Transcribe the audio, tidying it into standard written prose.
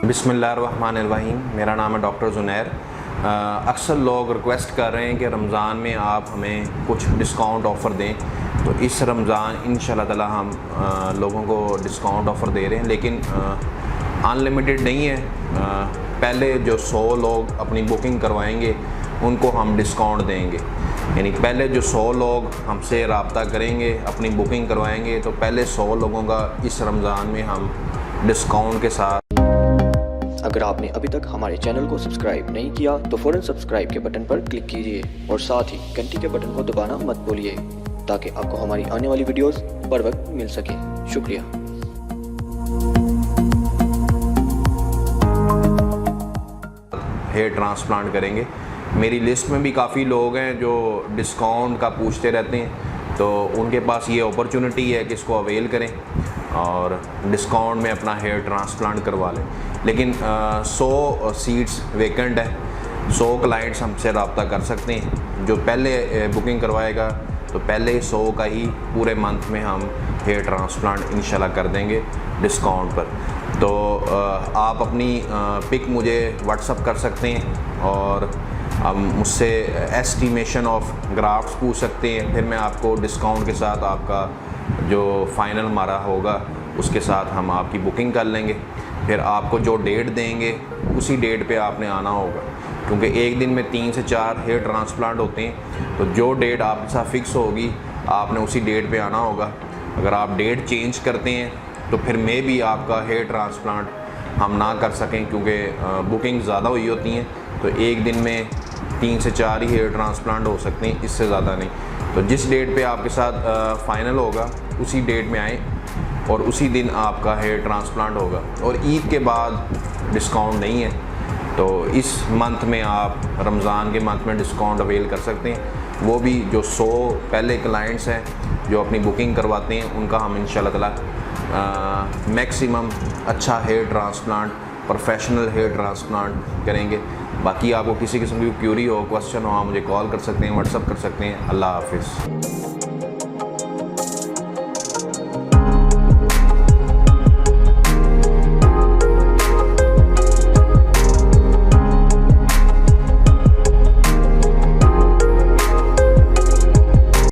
बिस्मिल्लाहिर्रहमानिर्रहीम। मेरा नाम है डॉक्टर ज़ुनैर। अक्सर लोग रिक्वेस्ट कर रहे हैं कि रमज़ान में आप हमें कुछ डिस्काउंट ऑफ़र दें, तो इस रमज़ान इंशाल्लाह ताला हम लोगों को डिस्काउंट ऑफ़र दे रहे हैं, लेकिन अनलिमिटेड नहीं है। पहले जो 100 लोग अपनी बुकिंग करवाएंगे उनको हम डिस्काउंट देंगे, यानी पहले जो 100 लोग हमसे रब्ता करेंगे, अपनी बुकिंग करवाएंगे, तो पहले 100 लोगों का इस रमज़ान में हम डिस्काउंट के साथ। अगर आपने अभी तक हमारे चैनल को सब्सक्राइब नहीं किया तो फ़ौरन सब्सक्राइब के बटन पर क्लिक कीजिए और साथ ही घंटी के बटन को दबाना मत भूलिए, ताकि आपको हमारी आने वाली वीडियोस बर वक्त मिल सके। शुक्रिया। हेयर ट्रांसप्लांट करेंगे। मेरी लिस्ट में भी काफ़ी लोग हैं जो डिस्काउंट का पूछते रहते हैं, तो उनके पास ये अपॉर्चुनिटी है कि इसको अवेल करें और डिस्काउंट में अपना हेयर ट्रांसप्लांट करवा लें। लेकिन 100 सीट्स वेकेंट है, 100 क्लाइंट्स हमसे रब्ता कर सकते हैं। जो पहले बुकिंग करवाएगा तो पहले 100 का ही पूरे मंथ में हम हेयर ट्रांसप्लांट इंशाल्लाह कर देंगे डिस्काउंट पर। तो आप अपनी पिक मुझे व्हाट्सअप कर सकते हैं और आप मुझसे एस्टीमेशन ऑफ ग्राफ्ट्स पूछ सकते हैं। फिर मैं आपको डिस्काउंट के साथ आपका जो फाइनल हमारा होगा उसके साथ हम आपकी बुकिंग कर लेंगे। फिर आपको जो डेट देंगे उसी डेट पे आपने आना होगा, क्योंकि एक दिन में 3 से 4 हेयर ट्रांसप्लांट होते हैं। तो जो डेट आपके साथ फ़िक्स होगी आपने उसी डेट पे आना होगा। अगर आप डेट चेंज करते हैं तो फिर मे भी आपका हेयर ट्रांसप्लांट हम ना कर सकें, क्योंकि बुकिंग ज़्यादा हुई होती हैं। तो एक दिन में 3 से 4 ही हेयर ट्रांसप्लांट हो सकते हैं, इससे ज़्यादा नहीं। तो जिस डेट पे आपके साथ फ़ाइनल होगा उसी डेट में आएँ और उसी दिन आपका हेयर ट्रांसप्लांट होगा। और ईद के बाद डिस्काउंट नहीं है, तो इस मंथ में आप रमज़ान के मंथ में डिस्काउंट अवेल कर सकते हैं। वो भी जो 100 पहले क्लाइंट्स हैं जो अपनी बुकिंग करवाते हैं उनका हम इंशाल्लाह ताला मैक्सिमम अच्छा hair transplant, professional hair transplant करेंगे। बाकी आपको किसी किस्म की क्यूरी हो, क्वेश्चन हो, आप मुझे कॉल कर सकते हैं, व्हाट्सअप कर सकते हैं। अल्लाह हाफ़िज़।